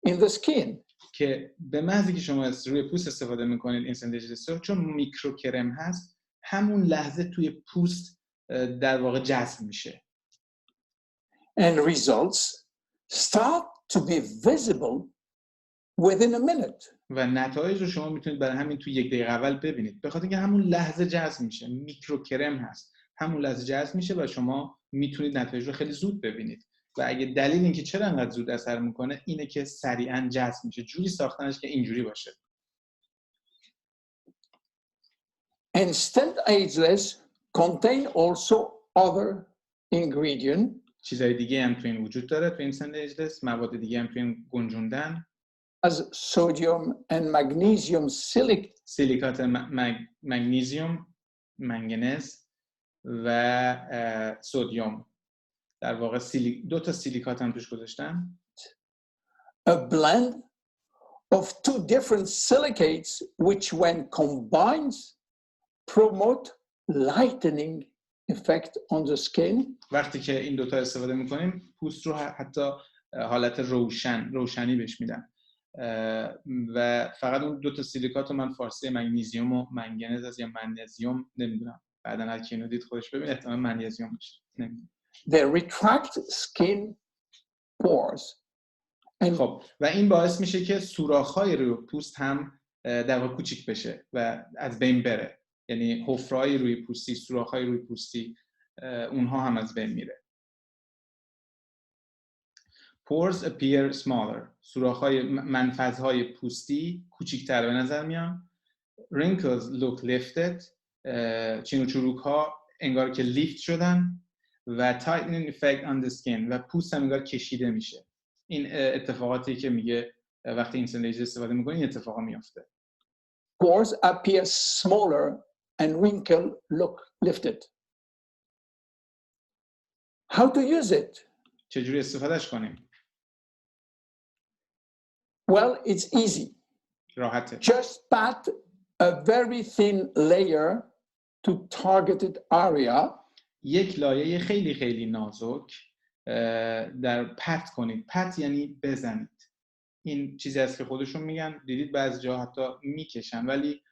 in the skin. که به محضی که شما روی پوست استفاده میکنید اینستنت ایجلس رو، چون میکرو کرم هست، همون لحظه توی پوست در واقع جذب میشه. And results start to be visible within a minute. و نتایج رو شما میتونید برای همین توی یک دقیقه اول ببینید، به خاطر اینکه همون لحظه جذب میشه، میکرو کرم هست، همون لحظه جذب میشه و شما میتونید نتایج رو خیلی زود ببینید. و اگه دلیل اینکه چرا انقدر زود اثر میکنه اینه که سریعا جذب میشه، جوری ساختنش که اینجوری باشه. Instant ageless contain also other ingredient. چیزای دیگه هم تو این وجود داره، تو اینستنت ایجلس مواد دیگه هم تو این گنجوندن، as sodium and magnesium سیلیکات مگنیزیوم، منگنز و سدیم. در واقع دو تا سیلیکات هم توش گذاشتن. a blend of two different silicates which when combined promote lightening effect on the skin. وقتی که این دوتا استفاده میکنیم پوست رو حتی حالت روشنی بهش میدن. و فقط اون دو تا سیلیکات رو من فارسی مگنیزیوم و منگنز از یا منیزیوم نمیدونم، بعدن هر کی اینو دید خودش ببین، احتمال منیزیوم باشه. They retract skin pores. خب و این باعث میشه که سوراخ‌های روی پوست هم در واقع کوچیک بشه و از بین بره، یعنی حفره‌های روی پوستی، سوراخ‌های روی پوستی، اونها هم از بین میره. Pores appear smaller. سوراخ‌های منفذهای پوستی کوچیک‌تر به نظر میان. Wrinkles look lifted. چین و چروک‌ها انگار که لیفت شدن و tightening effect on the skin و پوست هم انگار کشیده میشه. این اتفاقاتی که میگه وقتی اینستنت ایجلس استفاده می‌کنی این اتفاقا میفته. Pores appear smaller and wrinkle look lifted. How to use it? چجوری استفادهش کنیم؟ Well, it's easy. راحته. Just pat a very thin layer to targeted area. یک لایه خیلی خیلی نازک در پت کنید. پت یعنی بزنید. این چیزی است که خودشون میگن، دیدید بعضی جا حتی میکشن، ولی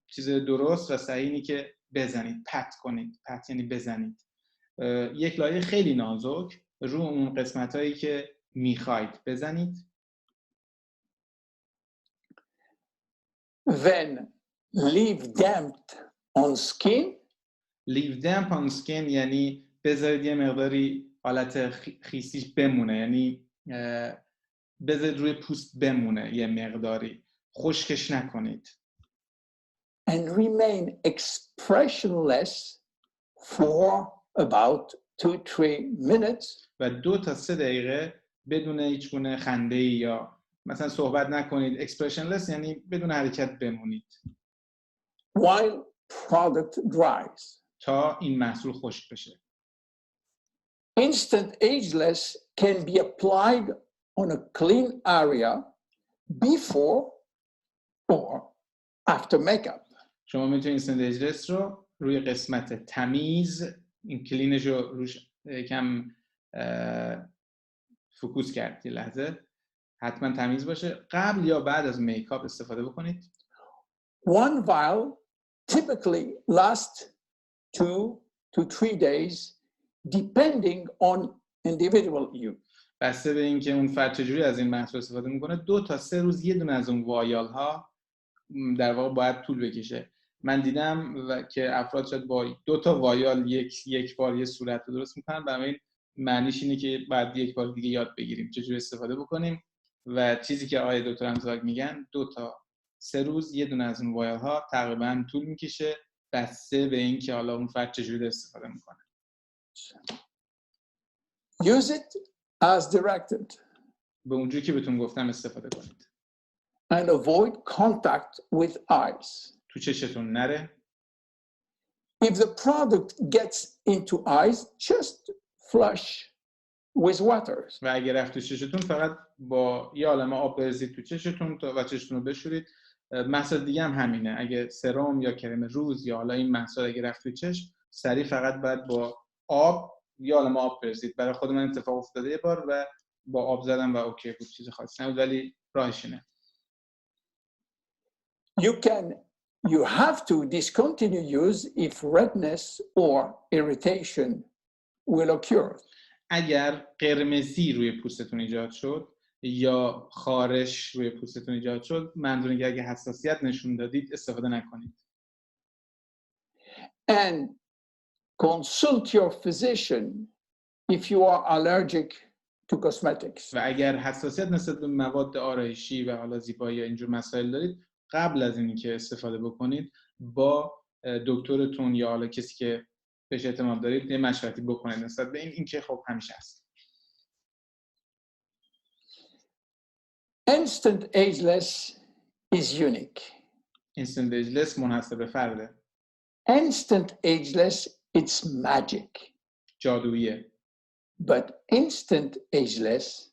چیز درست و صحیح اینه که بزنید، پت کنید. پت یعنی بزنید. یک لایه خیلی نازک رو اون قسمتایی که میخواید بزنید. Then leave damp on skin. leave damp on skin یعنی بذارید یه مقداری حالت خیسیش بمونه، یعنی بذارید روی پوست بمونه یه مقداری، خشکش نکنید. And remain expressionless for about 2-3 minutes. و 2 تا 3 دقیقه بدون هیچ گونه خنده‌ای یا مثلا صحبت نکنید. expressionless یعنی بدون حرکت بمونید. While product dries. تا این محصول خشک بشه. Instant ageless can be applied on a clean area before or after makeup. شما میتونید instant ageless رو روی قسمت تمیز، این کلینش رو روش کم فوکوس کرد، یه لحظه حتما تمیز باشه، قبل یا بعد از میکاپ استفاده بکنید. One vial typically lasts 2 to 3 days depending on individual use. بسته به اینکه اون فرد چجوری از این محصول استفاده میکنه، 2 تا 3 روز یه دونه از اون وایال ها در واقع باید طول بکشه. من دیدم که افراد شاید با 2 تا وایال یک بار یه صورت رو درست میکنن. برای معنیش اینه که بعد یک بار دیگه یاد بگیریم چجوری استفاده بکنیم و چیزی که آقای دکتر امزاگ میگن 2 تا 3 روز یه دونه از اون وایال ها تقریبا طول میکشه، بسته به اینکه حالا اون فرد چجوری استفاده میکنه. Use it as directed. به اونجوری که بهتون گفتم استفاده کنید. And avoid contact with eyes. تو چشتون نره. If the product gets into eyes, just flush with water. و اگر رفت تو چشتون فقط با یه عالمه آب بریزید تو چشتون و چشتون رو بشورید. محصول دیگه هم همینه، اگه سرم یا کرم روز یا حالا این محصول اگه رفت تو چشم، سریع فقط باید با آب یه عالمه آب بریزید. برای خود من اتفاق افتاده یه بار و با آب زدم و اوکی بود، چیز خاصی نبود، ولی راهش اینه. You have to discontinue use if redness or irritation will occur. اگر قرمزی روی پوستتون ایجاد شد یا خارش روی پوستتون ایجاد شد، منظور اینه که اگه حساسیت نشون دادید استفاده نکنید. And consult your physician if you are allergic to cosmetics. و اگر حساسیت نسبت به مواد آرایشی و حالا زیبایی یا اینجور مسائل دارید، قبل از اینی که استفاده بکنید با دکترتون یا حالا کسی که بهش اعتماد دارید یه مشورتی بکنید نسبت به این که خب همیشه هست. Instant ageless is unique. instant ageless منحصر به فرده. Instant ageless, it's magic. جادوییه. But instant ageless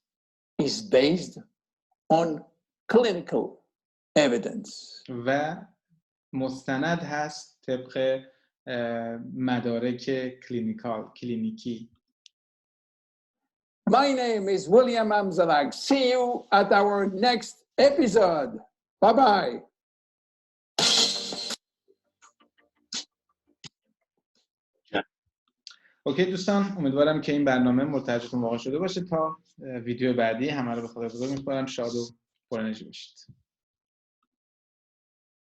is based on clinical evidence. و مستند هست طبق مدارک کلینیکی. My name is William Amzalag. See you at our next episode. Bye-bye. اوکی دوستان، امیدوارم که این برنامه مورد توجهتون واقع شده باشه. تا ویدیو بعدی همه رو به خدا بزرگ می‌سپارم. شاد و پر انرژی باشید.